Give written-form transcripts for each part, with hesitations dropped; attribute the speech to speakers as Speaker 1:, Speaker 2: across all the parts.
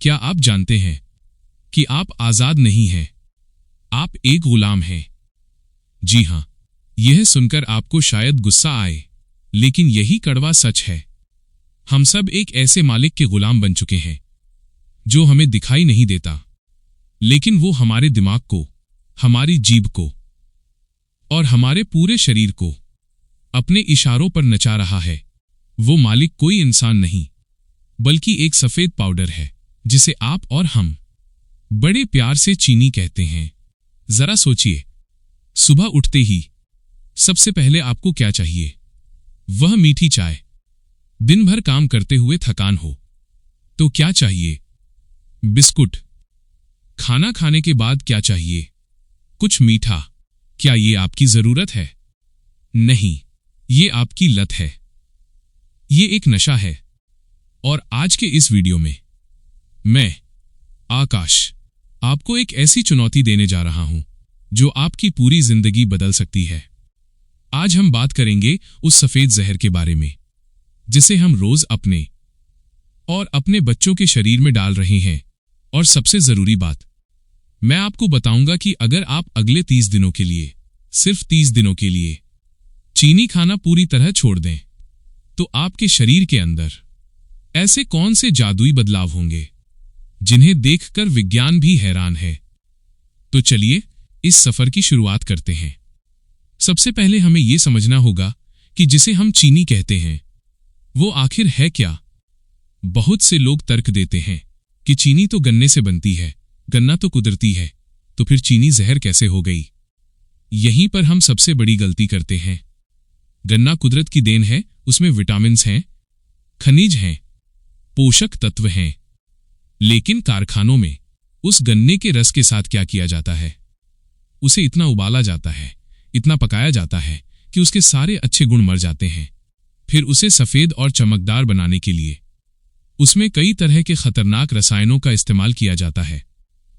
Speaker 1: क्या आप जानते हैं कि आप आजाद नहीं हैं, आप एक गुलाम हैं? जी हां, यह सुनकर आपको शायद गुस्सा आए, लेकिन यही कड़वा सच है। हम सब एक ऐसे मालिक के गुलाम बन चुके हैं जो हमें दिखाई नहीं देता, लेकिन वो हमारे दिमाग को, हमारी जीभ को और हमारे पूरे शरीर को अपने इशारों पर नचा रहा है। वो मालिक कोई इंसान नहीं, बल्कि एक सफेद पाउडर है जिसे आप और हम बड़े प्यार से चीनी कहते हैं। जरा सोचिए, सुबह उठते ही सबसे पहले आपको क्या चाहिए? वह मीठी चाय। दिन भर काम करते हुए थकान हो तो क्या चाहिए? बिस्कुट। खाना खाने के बाद क्या चाहिए? कुछ मीठा। क्या ये आपकी जरूरत है? नहीं, ये आपकी लत है। ये एक नशा है। और आज के इस वीडियो में मैं, आकाश, आपको एक ऐसी चुनौती देने जा रहा हूं जो आपकी पूरी जिंदगी बदल सकती है। आज हम बात करेंगे उस सफेद जहर के बारे में जिसे हम रोज अपने और अपने बच्चों के शरीर में डाल रहे हैं। और सबसे जरूरी बात, मैं आपको बताऊंगा कि अगर आप अगले 30 दिनों के लिए, सिर्फ 30 दिनों के लिए चीनी खाना पूरी तरह छोड़ दें, तो आपके शरीर के अंदर ऐसे कौन से जादुई बदलाव होंगे जिन्हें देखकर विज्ञान भी हैरान है। तो चलिए इस सफर की शुरुआत करते हैं। सबसे पहले हमें यह समझना होगा कि जिसे हम चीनी कहते हैं वो आखिर है क्या। बहुत से लोग तर्क देते हैं कि चीनी तो गन्ने से बनती है, गन्ना तो कुदरती है, तो फिर चीनी जहर कैसे हो गई? यहीं पर हम सबसे बड़ी गलती करते हैं। गन्ना कुदरत की देन है, उसमें विटामिन्स हैं, खनिज हैं, पोषक तत्व हैं। लेकिन कारखानों में उस गन्ने के रस के साथ क्या किया जाता है? उसे इतना उबाला जाता है, इतना पकाया जाता है कि उसके सारे अच्छे गुण मर जाते हैं। फिर उसे सफेद और चमकदार बनाने के लिए उसमें कई तरह के खतरनाक रसायनों का इस्तेमाल किया जाता है।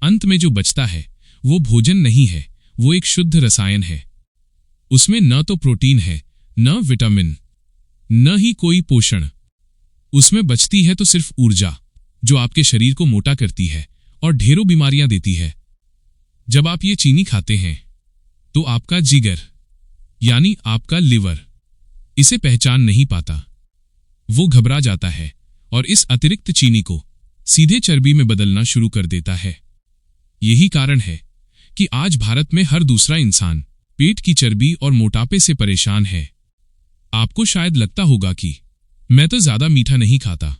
Speaker 1: अंत में जो बचता है वो भोजन नहीं है, वो एक शुद्ध रसायन है। उसमें न तो प्रोटीन है, न विटामिन, न ही कोई पोषण। उसमें बचती है तो सिर्फ ऊर्जा, जो आपके शरीर को मोटा करती है और ढेरों बीमारियां देती है। जब आप ये चीनी खाते हैं तो आपका जिगर, यानी आपका लिवर, इसे पहचान नहीं पाता। वो घबरा जाता है और इस अतिरिक्त चीनी को सीधे चर्बी में बदलना शुरू कर देता है। यही कारण है कि आज भारत में हर दूसरा इंसान पेट की चर्बी और मोटापे से परेशान है। आपको शायद लगता होगा कि मैं तो ज्यादा मीठा नहीं खाता,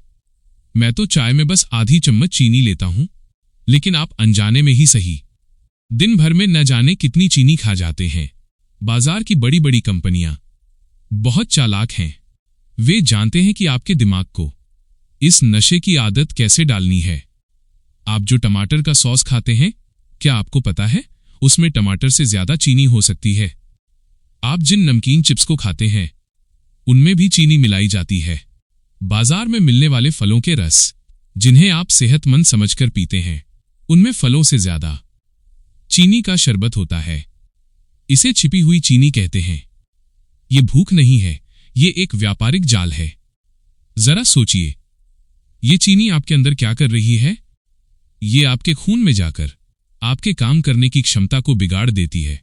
Speaker 1: मैं तो चाय में बस आधी चम्मच चीनी लेता हूं। लेकिन आप अनजाने में ही सही दिन भर में न जाने कितनी चीनी खा जाते हैं। बाजार की बड़ी बड़ी कंपनियां बहुत चालाक हैं। वे जानते हैं कि आपके दिमाग को इस नशे की आदत कैसे डालनी है। आप जो टमाटर का सॉस खाते हैं, क्या आपको पता है उसमें टमाटर से ज्यादा चीनी हो सकती है? आप जिन नमकीन चिप्स को खाते हैं उनमें भी चीनी मिलाई जाती है। बाजार में मिलने वाले फलों के रस, जिन्हें आप सेहतमंद समझकर पीते हैं, उनमें फलों से ज्यादा चीनी का शरबत होता है। इसे छिपी हुई चीनी कहते हैं। ये भूख नहीं है, ये एक व्यापारिक जाल है। जरा सोचिए, ये चीनी आपके अंदर क्या कर रही है? ये आपके खून में जाकर आपके काम करने की क्षमता को बिगाड़ देती है।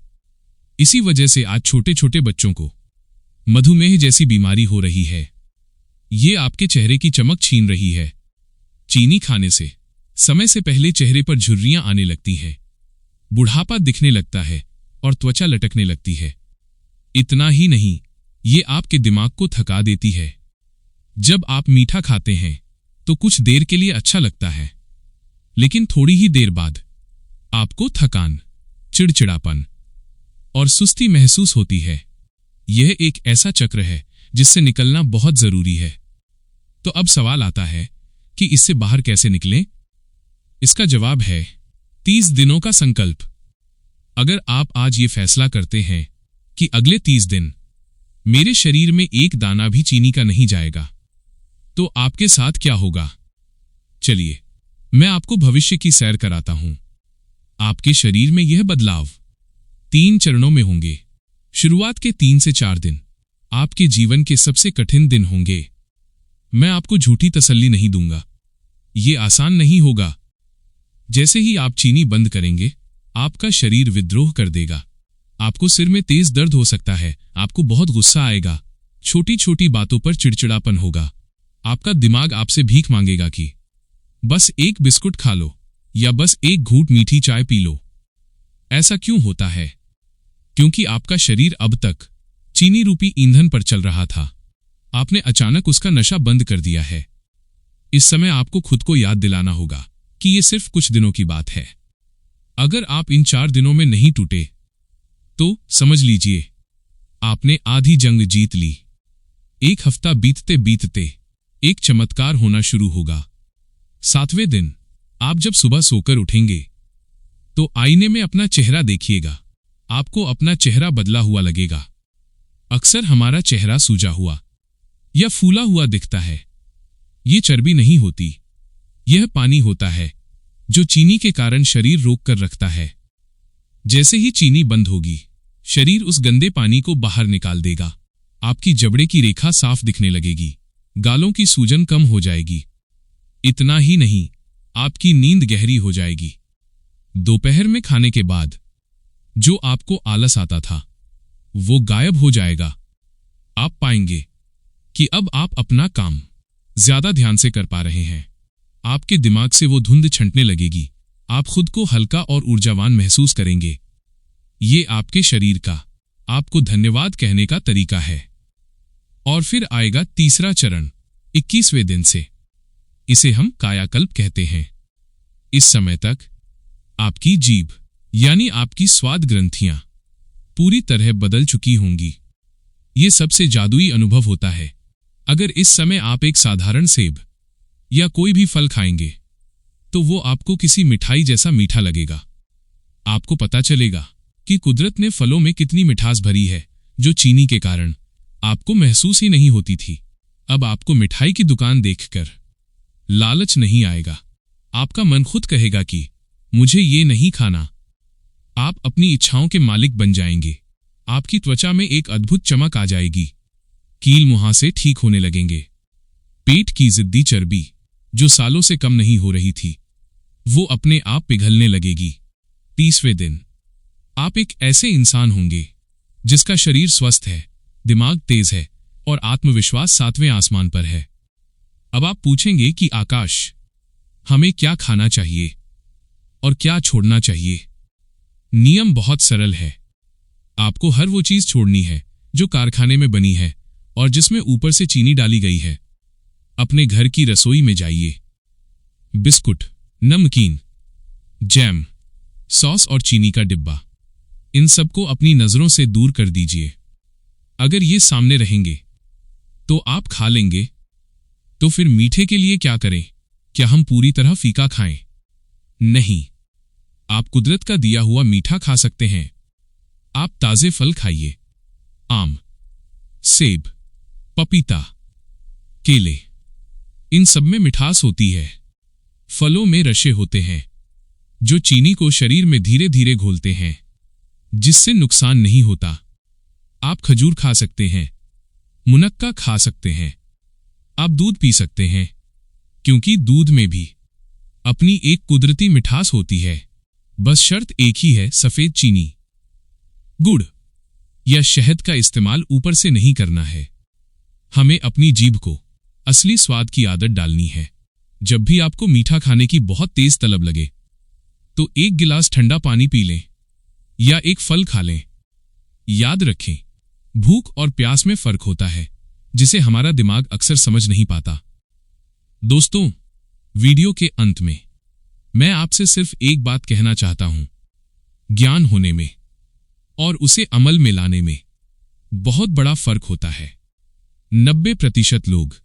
Speaker 1: इसी वजह से आज छोटे छोटे बच्चों को मधुमेह जैसी बीमारी हो रही है। ये आपके चेहरे की चमक छीन रही है। चीनी खाने से समय से पहले चेहरे पर झुर्रियां आने लगती हैं, बुढ़ापा दिखने लगता है और त्वचा लटकने लगती है। इतना ही नहीं, ये आपके दिमाग को थका देती है। जब आप मीठा खाते हैं तो कुछ देर के लिए अच्छा लगता है, लेकिन थोड़ी ही देर बाद आपको थकान, चिड़चिड़ापन और सुस्ती महसूस होती है। यह एक ऐसा चक्र है जिससे निकलना बहुत जरूरी है। तो अब सवाल आता है कि इससे बाहर कैसे निकलें? इसका जवाब है 30 दिनों का संकल्प। अगर आप आज ये फैसला करते हैं कि अगले 30 दिन मेरे शरीर में एक दाना भी चीनी का नहीं जाएगा, तो आपके साथ क्या होगा? चलिए, मैं आपको भविष्य की सैर कराता हूं। आपके शरीर में यह बदलाव 3 चरणों में होंगे। शुरुआत के 3 से 4 दिन आपके जीवन के सबसे कठिन दिन होंगे। मैं आपको झूठी तसल्ली नहीं दूंगा। ये आसान नहीं होगा। जैसे ही आप चीनी बंद करेंगे, आपका शरीर विद्रोह कर देगा। आपको सिर में तेज दर्द हो सकता है, आपको बहुत गुस्सा आएगा, छोटी छोटी बातों पर चिड़चिड़ापन होगा। आपका दिमाग आपसे भीख मांगेगा कि बस एक बिस्कुट खा लो या बस एक घूंट मीठी चाय पी लो। ऐसा क्यों होता है? क्योंकि आपका शरीर अब तक चीनी रूपी ईंधन पर चल रहा था। आपने अचानक उसका नशा बंद कर दिया है। इस समय आपको खुद को याद दिलाना होगा कि यह सिर्फ कुछ दिनों की बात है। अगर आप इन 4 दिनों में नहीं टूटे तो समझ लीजिए आपने आधी जंग जीत ली। एक हफ्ता बीतते बीतते एक चमत्कार होना शुरू होगा। 7वें दिन आप जब सुबह सोकर उठेंगे तो आईने में अपना चेहरा देखिएगा। आपको अपना चेहरा बदला हुआ लगेगा। अक्सर हमारा चेहरा सूजा हुआ या फूला हुआ दिखता है। ये चर्बी नहीं होती, यह पानी होता है जो चीनी के कारण शरीर रोक कर रखता है। जैसे ही चीनी बंद होगी, शरीर उस गंदे पानी को बाहर निकाल देगा। आपकी जबड़े की रेखा साफ दिखने लगेगी, गालों की सूजन कम हो जाएगी। इतना ही नहीं, आपकी नींद गहरी हो जाएगी। दोपहर में खाने के बाद जो आपको आलस आता था वो गायब हो जाएगा। आप पाएंगे कि अब आप अपना काम ज्यादा ध्यान से कर पा रहे हैं। आपके दिमाग से वो धुंध छंटने लगेगी। आप खुद को हल्का और ऊर्जावान महसूस करेंगे। ये आपके शरीर का आपको धन्यवाद कहने का तरीका है। और फिर आएगा तीसरा चरण 21वें दिन से। इसे हम कायाकल्प कहते हैं। इस समय तक आपकी जीभ यानी आपकी स्वाद ग्रंथियां पूरी तरह बदल चुकी होंगी। ये सबसे जादुई अनुभव होता है। अगर इस समय आप एक साधारण सेब या कोई भी फल खाएंगे तो वो आपको किसी मिठाई जैसा मीठा लगेगा। आपको पता चलेगा कि कुदरत ने फलों में कितनी मिठास भरी है जो चीनी के कारण आपको महसूस ही नहीं होती थी। अब आपको मिठाई की दुकान देखकर लालच नहीं आएगा। आपका मन खुद कहेगा कि मुझे ये नहीं खाना। आप अपनी इच्छाओं के मालिक बन जाएंगे। आपकी त्वचा में एक अद्भुत चमक आ जाएगी। कील मुहासे ठीक होने लगेंगे। पेट की जिद्दी चर्बी जो सालों से कम नहीं हो रही थी वो अपने आप पिघलने लगेगी। 30वें दिन आप एक ऐसे इंसान होंगे जिसका शरीर स्वस्थ है, दिमाग तेज है और आत्मविश्वास 7वें आसमान पर है। अब आप पूछेंगे कि आकाश, हमें क्या खाना चाहिए और क्या छोड़ना चाहिए? नियम बहुत सरल है। आपको हर वो चीज छोड़नी है जो कारखाने में बनी है और जिसमें ऊपर से चीनी डाली गई है। अपने घर की रसोई में जाइए। बिस्कुट, नमकीन, जैम, सॉस और चीनी का डिब्बा, इन सबको अपनी नजरों से दूर कर दीजिए। अगर ये सामने रहेंगे तो आप खा लेंगे। तो फिर मीठे के लिए क्या करें? क्या हम पूरी तरह फीका खाएं? नहीं, आप कुदरत का दिया हुआ मीठा खा सकते हैं। आप ताजे फल खाइए। आम, सेब, पपीता, केले, इन सब में मिठास होती है। फलों में रसे होते हैं जो चीनी को शरीर में धीरे धीरे घोलते हैं, जिससे नुकसान नहीं होता। आप खजूर खा सकते हैं, मुनक्का खा सकते हैं, आप दूध पी सकते हैं, क्योंकि दूध में भी अपनी एक कुदरती मिठास होती है। बस शर्त एक ही है, सफेद चीनी, गुड़ या शहद का इस्तेमाल ऊपर से नहीं करना है। हमें अपनी जीभ को असली स्वाद की आदत डालनी है। जब भी आपको मीठा खाने की बहुत तेज तलब लगे तो एक गिलास ठंडा पानी पी लें या एक फल खा लें। याद रखें, भूख और प्यास में फर्क होता है जिसे हमारा दिमाग अक्सर समझ नहीं पाता। दोस्तों, वीडियो के अंत में मैं आपसे सिर्फ एक बात कहना चाहता हूं। ज्ञान होने में और उसे अमल में लाने में बहुत बड़ा फर्क होता है। 90% लोग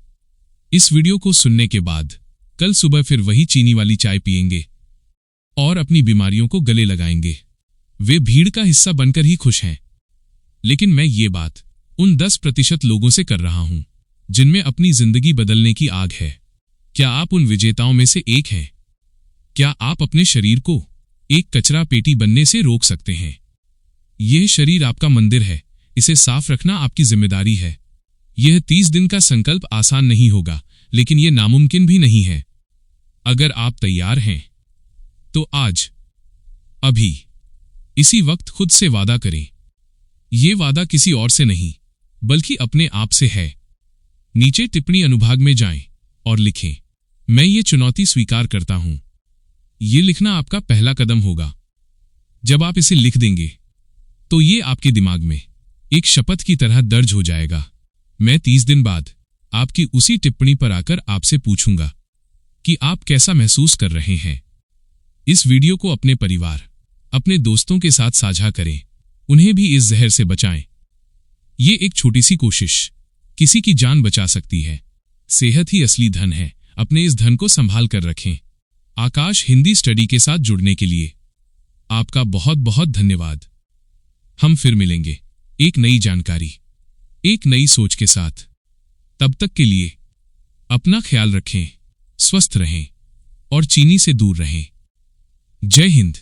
Speaker 1: इस वीडियो को सुनने के बाद कल सुबह फिर वही चीनी वाली चाय पिएंगे और अपनी बीमारियों को गले लगाएंगे। वे भीड़ का हिस्सा बनकर ही खुश हैं। लेकिन मैं ये बात उन 10% लोगों से कर रहा हूं जिनमें अपनी जिंदगी बदलने की आग है। क्या आप उन विजेताओं में से एक हैं? क्या आप अपने शरीर को एक कचरा पेटी बनने से रोक सकते हैं? यह शरीर आपका मंदिर है, इसे साफ रखना आपकी जिम्मेदारी है। यह 30 दिन का संकल्प आसान नहीं होगा, लेकिन यह नामुमकिन भी नहीं है। अगर आप तैयार हैं तो आज, अभी, इसी वक्त खुद से वादा करें। ये वादा किसी और से नहीं बल्कि अपने आप से है। नीचे टिप्पणी अनुभाग में जाएं और लिखें, मैं ये चुनौती स्वीकार करता हूं। ये लिखना आपका पहला कदम होगा। जब आप इसे लिख देंगे तो ये आपके दिमाग में एक शपथ की तरह दर्ज हो जाएगा। मैं 30 दिन बाद आपकी उसी टिप्पणी पर आकर आपसे पूछूंगा कि आप कैसा महसूस कर रहे हैं। इस वीडियो को अपने परिवार, अपने दोस्तों के साथ साझा करें। उन्हें भी इस जहर से बचाएं। ये एक छोटी सी कोशिश किसी की जान बचा सकती है। सेहत ही असली धन है। अपने इस धन को संभाल कर रखें। आकाश हिंदी स्टडी के साथ जुड़ने के लिए आपका बहुत बहुत धन्यवाद। हम फिर मिलेंगे एक नई जानकारी, एक नई सोच के साथ। तब तक के लिए अपना ख्याल रखें, स्वस्थ रहें और चीनी से दूर रहें। जय हिंद।